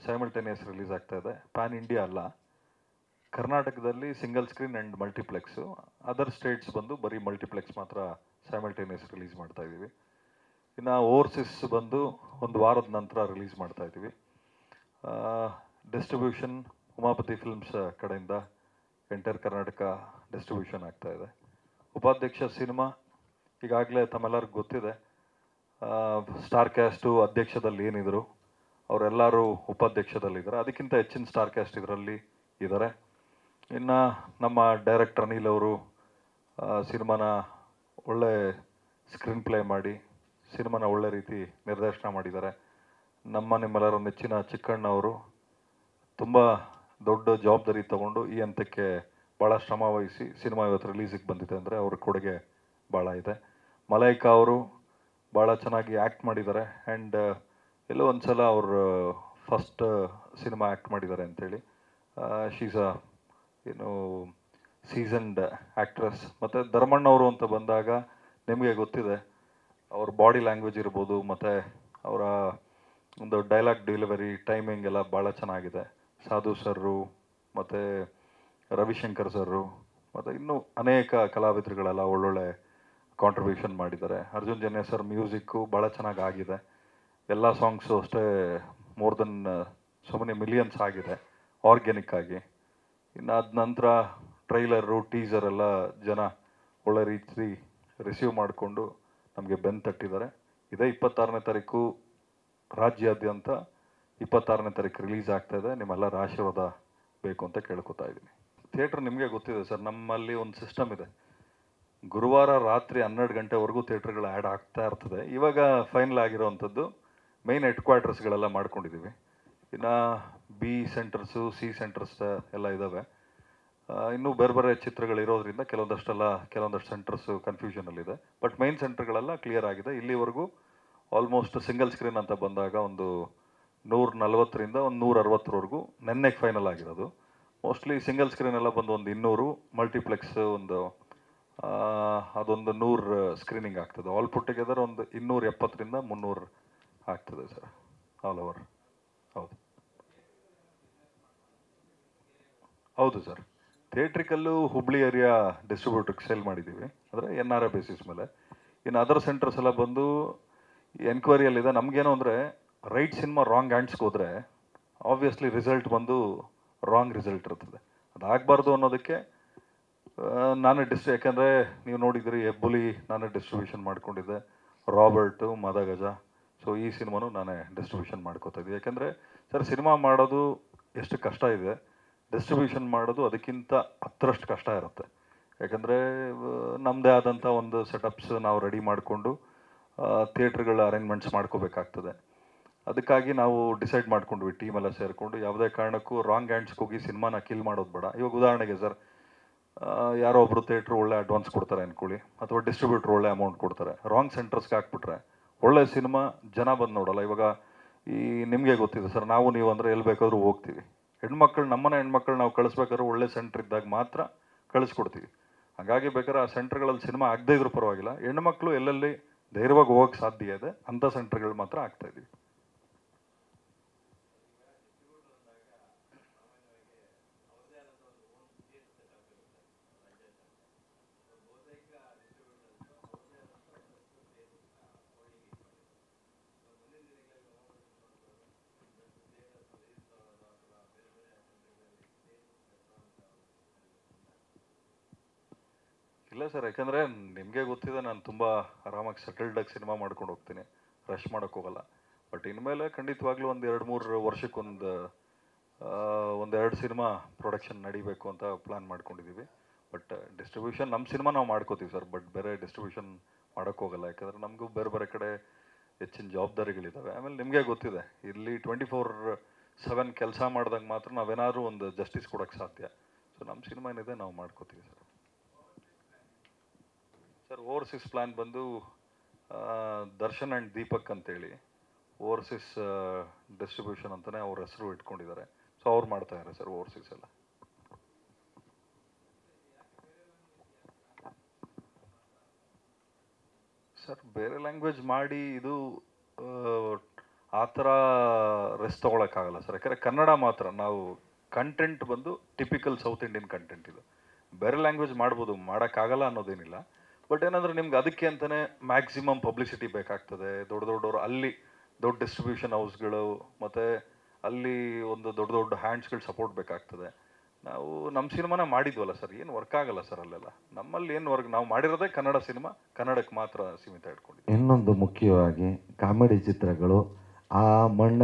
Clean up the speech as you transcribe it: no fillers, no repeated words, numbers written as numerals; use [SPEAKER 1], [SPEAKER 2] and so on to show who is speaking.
[SPEAKER 1] Simultaneous release ಆಗ್ತಾ ಇದೆ. PAN India ಅಲ್ಲ, ಕರ್ನಾಟಕದಲ್ಲಿ single screen and multiplex. Other States ಬಂದು ಬರೀ ಮಲ್ಟಿಪ್ಲೆಕ್ಸ್ ಮಾತ್ರ ಸೈಮಲ್ಟೇನಿಯಸ್ ರಿಲೀಸ್ ಮಾಡ್ತಾ ಇದ್ದೀವಿ. ಇನ್ನು ಓವರ್ಸೀಸ್ ಬಂದು ಒಂದು ವಾರದ ನಂತರ ರಿಲೀಸ್ ಮಾಡ್ತಾ ಇದ್ದೀವಿ. ಡಿಸ್ಟ್ರಿಬ್ಯೂಷನ್ ಉಮಾಪತಿ ಫಿಲ್ಮ್ಸ್ ಕಡೆಯಿಂದ ಎಂಟೈರ್ ಕರ್ನಾಟಕ ಡಿಸ್ಟ್ರಿಬ್ಯೂಷನ್ ಆಗ್ತಾ ಇದೆ. ಉಪಾಧ್ಯಕ್ಷ ಸಿನಿಮಾ ಈಗಾಗಲೇ ತಮ್ಮೆಲ್ಲರಿಗೂ ಗೊತ್ತಿದೆ. ಸ್ಟಾರ್ ಕ್ಯಾಸ್ಟು ಅಧ್ಯಕ್ಷದಲ್ಲಿ ಏನಿದ್ರು ಅವರೆಲ್ಲರೂ ಉಪಾಧ್ಯಕ್ಷದಲ್ಲಿದ್ದಾರೆ. ಅದಕ್ಕಿಂತ ಹೆಚ್ಚಿನ ಸ್ಟಾರ್ ಕ್ಯಾಸ್ಟ್ ಇದರಲ್ಲಿ ಇದ್ದಾರೆ. ಇನ್ನು ನಮ್ಮ ಡೈರೆಕ್ಟರ್ ಅನಿಲ್ ಅವರು ಸಿನಿಮಾನ ಒಳ್ಳೆ ಸ್ಕ್ರೀನ್ ಪ್ಲೇ ಮಾಡಿ ಸಿನಿಮಾನ ಒಳ್ಳೆ ರೀತಿ ನಿರ್ದೇಶನ ಮಾಡಿದ್ದಾರೆ. ನಿಮ್ಮೆಲ್ಲರ ನೆಚ್ಚಿನ ಚಿಕ್ಕಣ್ಣ ಅವರು ತುಂಬ ದೊಡ್ಡ ಜವಾಬ್ದಾರಿ ತಗೊಂಡು ಈ ಹಂತಕ್ಕೆ ಭಾಳ ಶ್ರಮ ವಹಿಸಿ ಸಿನಿಮಾ ಇವತ್ತು ರಿಲೀಸಿಗೆ ಬಂದಿದೆ ಅಂದರೆ ಅವ್ರ ಕೊಡುಗೆ ಭಾಳ ಇದೆ. ಮಲೈಕಾ ಅವರು ಭಾಳ ಚೆನ್ನಾಗಿ ಆ್ಯಕ್ಟ್ ಮಾಡಿದ್ದಾರೆ. ಆ್ಯಂಡ್ ಎಲ್ಲೋ ಒಂದು ಸಲ ಅವರು ಫಸ್ಟ್ ಸಿನಿಮಾ ಆ್ಯಕ್ಟ್ ಮಾಡಿದ್ದಾರೆ ಅಂಥೇಳಿ. ಶೀಸ್ ಅ ಏನು ಸೀಸನ್ಡ್ ಆ್ಯಕ್ಟ್ರೆಸ್. ಮತ್ತು ಧರ್ಮಣ್ಣ ಅವರು ಅಂತ ಬಂದಾಗ ನಿಮಗೆ ಗೊತ್ತಿದೆ, ಅವ್ರ ಬಾಡಿ ಲ್ಯಾಂಗ್ವೇಜ್ ಇರ್ಬೋದು ಮತ್ತು ಅವರ ಒಂದು ಡೈಲಾಗ್ ಡೆಲಿವರಿ ಟೈಮಿಂಗ್ ಎಲ್ಲ ಭಾಳ ಚೆನ್ನಾಗಿದೆ. ಸಾಧು ಸರ್ರು ಮತ್ತು ರವಿಶಂಕರ್ ಸರ್ರು ಮತ್ತು ಇನ್ನೂ ಅನೇಕ ಕಲಾವಿದರುಗಳೆಲ್ಲ ಒಳ್ಳೊಳ್ಳೆ ಕಾಂಟ್ರಿಬ್ಯೂಷನ್ ಮಾಡಿದ್ದಾರೆ. ಅರ್ಜುನ್ ಜನ್ಯ ಸರ್ ಮ್ಯೂಸಿಕ್ಕು ಭಾಳ ಚೆನ್ನಾಗಿ ಆಗಿದೆ. ಎಲ್ಲ ಸಾಂಗ್ಸು ಅಷ್ಟೇ more than so many millions ಆಗಿದೆ ಆರ್ಗ್ಯಾನಿಕ್ ಆಗಿ. ಇನ್ನು ಅದ ನಂತರ ಟ್ರೈಲರು ಟೀಸರ್ ಎಲ್ಲ ಜನ ಒಳ್ಳೆ ರೀತಿ ರಿಸೀವ್ ಮಾಡಿಕೊಂಡು ನಮಗೆ ಬೆನ್ನು ತಟ್ಟಿದ್ದಾರೆ. ಇದೇ 26ನೇ ತಾರೀಕು ರಾಜ್ಯಾದ್ಯಂತ 26ನೇ ತಾರೀಕು ರಿಲೀಸ್ ಆಗ್ತಾ ಇದೆ. ನಿಮ್ಮೆಲ್ಲರ ಆಶೀರ್ವಾದ ಬೇಕು ಅಂತ ಕೇಳ್ಕೊತಾ ಇದ್ದೀನಿ. ಥಿಯೇಟ್ರ್ ನಿಮಗೆ ಗೊತ್ತಿದೆ ಸರ್, ನಮ್ಮಲ್ಲಿ ಒಂದು ಸಿಸ್ಟಮ್ ಇದೆ. ಗುರುವಾರ ರಾತ್ರಿ 12 ಗಂಟೆವರೆಗೂ ಥಿಯೇಟ್ರ್ಗಳು ಆ್ಯಡ್ ಆಗ್ತಾ ಇರ್ತದೆ. ಇವಾಗ ಫೈನಲ್ ಆಗಿರೋವಂಥದ್ದು ಮೈನ್ ಹೆಡ್ ಕ್ವಾರ್ಟರ್ಸ್ಗಳೆಲ್ಲ ಮಾಡ್ಕೊಂಡಿದ್ದೀವಿ. ಇನ್ನು ಬಿ ಸೆಂಟರ್ಸು ಸಿ ಸೆಂಟರ್ಸ್ ಎಲ್ಲ ಇದ್ದಾವೆ. ಇನ್ನೂ ಬೇರೆ ಬೇರೆ ಚಿತ್ರಗಳಿರೋದ್ರಿಂದ ಕೆಲವೊಂದಷ್ಟು ಸೆಂಟರ್ಸು ಕನ್ಫ್ಯೂಷನಲ್ಲಿದೆ. ಬಟ್ ಮೈನ್ ಸೆಂಟರ್ಗಳೆಲ್ಲ ಕ್ಲಿಯರ್ ಆಗಿದೆ. ಇಲ್ಲಿವರೆಗೂ ಆಲ್ಮೋಸ್ಟ್ ಸಿಂಗಲ್ ಸ್ಕ್ರೀನ್ ಅಂತ ಬಂದಾಗ ಒಂದು 140ರಿಂದ ಒಂದು 160ವರೆಗೂ ನೆನ್ನೆಗೆ ಫೈನಲ್ ಆಗಿರೋದು. ಮೋಸ್ಟ್ಲಿ ಸಿಂಗಲ್ ಸ್ಕ್ರೀನ್ ಎಲ್ಲ ಬಂದು ಒಂದು 200, ಮಲ್ಟಿಪ್ಲೆಕ್ಸ್ ಒಂದು ಅದೊಂದು 100 ಸ್ಕ್ರೀನಿಂಗ್ ಆಗ್ತದೆ. ಆಲ್ ಪುಟ್ ಟುಗೆದರ್ ಒಂದು 270ರಿಂದ 300 ಆಗ್ತದೆ ಸರ್, ಆಲ್ ಓವರ್. ಹೌದು ಹೌದು ಸರ್. ಥಿಯೇಟ್ರಿಕಲ್ಲು ಹುಬ್ಳಿ ಏರಿಯಾ ಡಿಸ್ಟ್ರಿಬ್ಯೂಟ್ರಿಗೆ ಸೇಲ್ ಮಾಡಿದ್ದೀವಿ, ಅಂದರೆ NRI ಬೇಸಿಸ್ ಮೇಲೆ. ಇನ್ನು ಅದರ್ ಸೆಂಟರ್ಸ್ ಎಲ್ಲ ಬಂದು ಎನ್ಕ್ವೈರಿಯಲ್ಲಿದೆ. ನಮಗೇನು ಅಂದರೆ ರೈಟ್ ಸಿನಿಮಾ ರಾಂಗ್ ಹ್ಯಾಂಡ್ಸ್ಗೆ ಹೋದರೆ ಆಬ್ವಿಯಸ್ಲಿ ರಿಸಲ್ಟ್ ಬಂದು ರಾಂಗ್ ರಿಸಲ್ಟ್ ಇರ್ತದೆ. ಅದಾಗಬಾರ್ದು ಅನ್ನೋದಕ್ಕೆ ಯಾಕೆಂದರೆ ನೀವು ನೋಡಿದ್ರಿ ಹೆಬ್ಬುಲಿ ನಾನೇ ಡಿಸ್ಟ್ರಿಬ್ಯೂಷನ್ ಮಾಡ್ಕೊಂಡಿದ್ದೆ, ರಾಬರ್ಟು ಮದಗಜ. ಸೊ ಈ ಸಿನಿಮಾನು ನಾನೇ ಡಿಸ್ಟ್ರಿಬ್ಯೂಷನ್ ಮಾಡ್ಕೋತಾ ಇದ್ದೆ. ಯಾಕೆಂದರೆ ಸರ್ ಸಿನಿಮಾ ಮಾಡೋದು ಎಷ್ಟು ಕಷ್ಟ ಇದೆ, ಡಿಸ್ಟ್ರಿಬ್ಯೂಷನ್ ಮಾಡೋದು ಅದಕ್ಕಿಂತ 10ರಷ್ಟು ಕಷ್ಟ ಇರುತ್ತೆ. ಯಾಕಂದರೆ ನಮ್ಮದೇ ಆದಂಥ ಒಂದು ಸೆಟಪ್ಸ್ ನಾವು ರೆಡಿ ಮಾಡಿಕೊಂಡು ಥಿಯೇಟ್ರ್ಗಳ ಅರೇಂಜ್ಮೆಂಟ್ಸ್ ಮಾಡ್ಕೋಬೇಕಾಗ್ತದೆ. ಅದಕ್ಕಾಗಿ ನಾವು ಡಿಸೈಡ್ ಮಾಡ್ಕೊಂಡ್ವಿ ಟೀಮೆಲ್ಲ ಸೇರಿಕೊಂಡು, ಯಾವುದೇ ಕಾರಣಕ್ಕೂ ರಾಂಗ್ ಹ್ಯಾಂಡ್ಸ್ಗೆ ಹೋಗಿ ಸಿನಿಮಾನ ಕಿಲ್ ಮಾಡೋದು ಬೇಡ. ಇವಾಗ ಉದಾಹರಣೆಗೆ ಸರ್, ಯಾರೋ ಒಬ್ಬರು ಥಿಯೇಟ್ರ್ ಒಳ್ಳೆ ಅಡ್ವಾನ್ಸ್ ಕೊಡ್ತಾರೆ ಅಂದ್ಕೊಳ್ಳಿ, ಅಥವಾ ಡಿಸ್ಟ್ರಿಬ್ಯೂಟ್ರ್ ಒಳ್ಳೆ ಅಮೌಂಟ್ ಕೊಡ್ತಾರೆ. ರಾಂಗ್ ಸೆಂಟರ್ಸ್ಗೆ ಹಾಕ್ಬಿಟ್ರೆ ಒಳ್ಳೆ ಸಿನಿಮಾ ಜನ ಬಂದು ನೋಡಲ್ಲ. ಇವಾಗ ಈ ನಿಮಗೆ ಗೊತ್ತಿದೆ ಸರ್, ನೀವು ಅಂದರೆ ಎಲ್ಲಿ ಬೇಕಾದರೂ ಹೋಗ್ತೀವಿ. ಹೆಣ್ಮಕ್ಳು, ನಮ್ಮನೆ ಹೆಣ್ಮಕ್ಳು ನಾವು ಕಳಿಸ್ಬೇಕಾದ್ರೆ ಒಳ್ಳೆ ಸೆಂಟ್ರ್ ಇದ್ದಾಗ ಮಾತ್ರ ಕಳಿಸ್ಕೊಡ್ತೀವಿ. ಹಾಗಾಗಿ ಬೇಕಾದ್ರೆ ಆ ಸೆಂಟ್ರ್ಗಳಲ್ಲಿ ಸಿನಿಮಾ ಆಗದೇ ಇದ್ರೂ ಪರವಾಗಿಲ್ಲ, ಹೆಣ್ಮಕ್ಳು ಎಲ್ಲೆಲ್ಲಿ ಧೈರ್ಯವಾಗಿ ಹೋಗೋಕ್ಕೆ ಸಾಧ್ಯ ಇದೆ ಅಂಥ ಸೆಂಟ್ರ್ಗಳು ಮಾತ್ರ ಆಗ್ತಾಯಿದ್ದೀವಿ. ಇಲ್ಲ ಸರ್, ಯಾಕಂದರೆ ನಿಮಗೆ ಗೊತ್ತಿದೆ, ನಾನು ತುಂಬ ಆರಾಮಾಗಿ ಸೆಟಲ್ಡಾಗಿ ಸಿನಿಮಾ ಮಾಡ್ಕೊಂಡು ಹೋಗ್ತೀನಿ, ರಶ್ ಮಾಡೋಕ್ಕೆ ಹೋಗಲ್ಲ. ಬಟ್ ಇನ್ಮೇಲೆ ಖಂಡಿತವಾಗ್ಲೂ ಒಂದು 2-3 ವರ್ಷಕ್ಕೊಂದು 2 ಸಿನಿಮಾ ಪ್ರೊಡಕ್ಷನ್ ನಡಿಬೇಕು ಅಂತ ಪ್ಲ್ಯಾನ್ ಮಾಡ್ಕೊಂಡಿದ್ದೀವಿ. ಬಟ್ ಡಿಸ್ಟ್ರಿಬ್ಯೂಷನ್ ನಮ್ಮ ಸಿನಿಮಾ ನಾವು ಮಾಡ್ಕೋತೀವಿ ಸರ್, ಬಟ್ ಬೇರೆ ಡಿಸ್ಟ್ರಿಬ್ಯೂಷನ್ ಮಾಡೋಕ್ಕೆ ಹೋಗಲ್ಲ. ಯಾಕಂದರೆ ನಮಗೂ ಬೇರೆ ಬೇರೆ ಕಡೆ ಹೆಚ್ಚಿನ ಜವಾಬ್ದಾರಿಗಳಿದ್ದಾವೆ. ಆಮೇಲೆ ನಿಮಗೆ ಗೊತ್ತಿದೆ, ಇಲ್ಲಿ 24/7 ಕೆಲಸ ಮಾಡಿದಾಗ ಮಾತ್ರ ನಾವೇನಾದ್ರೂ ಒಂದು ಜಸ್ಟಿಸ್ ಕೊಡೋಕ್ಕೆ ಸಾಧ್ಯ. ಸೊ ನಮ್ಮ ಸಿನಿಮಾ ಏನಿದೆ ನಾವು ಮಾಡ್ಕೋತೀವಿ ಸರ್. ಸರ್ ಓವರ್ಸೀಸ್ ಪ್ಲ್ಯಾನ್ ಬಂದು ದರ್ಶನ್ ಆ್ಯಂಡ್ ದೀಪಕ್ ಅಂತೇಳಿ ಓವರ್ಸೀಸ್ ಡಿಸ್ಟ್ರಿಬ್ಯೂಷನ್ ಅಂತಲೇ ಅವ್ರ ಹೆಸರು ಇಟ್ಕೊಂಡಿದ್ದಾರೆ. ಸೊ ಅವ್ರು ಮಾಡ್ತಾ ಇದ್ದಾರೆ ಸರ್ ಓವರ್ಸೀಸ್ ಎಲ್ಲ. ಸರ್ ಬೇರೆ ಲ್ಯಾಂಗ್ವೇಜ್ ಮಾಡಿ ಇದು ಆ ಥರ ರೆಸ್ಟ್ ತೊಗೊಳಕ್ಕಾಗಲ್ಲ ಸರ್. ಯಾಕಂದರೆ ಕನ್ನಡ ಮಾತ್ರ ನಾವು ಕಂಟೆಂಟ್ ಬಂದು ಟಿಪಿಕಲ್ ಸೌತ್ ಇಂಡಿಯನ್ ಕಂಟೆಂಟ್ ಇದು. ಬೇರೆ ಲ್ಯಾಂಗ್ವೇಜ್ ಮಾಡ್ಬೋದು, ಮಾಡೋಕ್ಕಾಗಲ್ಲ ಅನ್ನೋದೇನಿಲ್ಲ. ಬಟ್ ಏನಂದರೆ ನಿಮ್ಗೆ ಅದಕ್ಕೆ ಅಂತಲೇ ಮ್ಯಾಕ್ಸಿಮಮ್ ಪಬ್ಲಿಸಿಟಿ ಬೇಕಾಗ್ತದೆ. ದೊಡ್ಡ ದೊಡ್ಡವರು ಅಲ್ಲಿ ದೊಡ್ಡ ಡಿಸ್ಟ್ರಿಬ್ಯೂಷನ್ ಹೌಸ್ಗಳು ಮತ್ತು ಅಲ್ಲಿ ಒಂದು ದೊಡ್ಡ ದೊಡ್ಡ ಹ್ಯಾಂಡ್ಸ್ಗಳು ಸಪೋರ್ಟ್ ಬೇಕಾಗ್ತದೆ. ನಾವು ನಮ್ಮ ಸಿನಿಮಾನ ಮಾಡಿದ್ವಲ್ಲ ಸರ್, ಏನು ವರ್ಕ್ ಆಗಲ್ಲ ಸರ್ ಅಲ್ಲೆಲ್ಲ. ನಮ್ಮಲ್ಲಿ ಏನು ವರ್ಕ್, ನಾವು ಮಾಡಿರೋದೇ ಕನ್ನಡ ಸಿನಿಮಾ, ಕನ್ನಡಕ್ಕೆ ಮಾತ್ರ ಸೀಮಿತ ಇಟ್ಕೊಂಡಿದ್ದೀವಿ.
[SPEAKER 2] ಇನ್ನೊಂದು ಮುಖ್ಯವಾಗಿ ಕಾಮಿಡಿ ಚಿತ್ರಗಳು ಆ ಮಣ್ಣ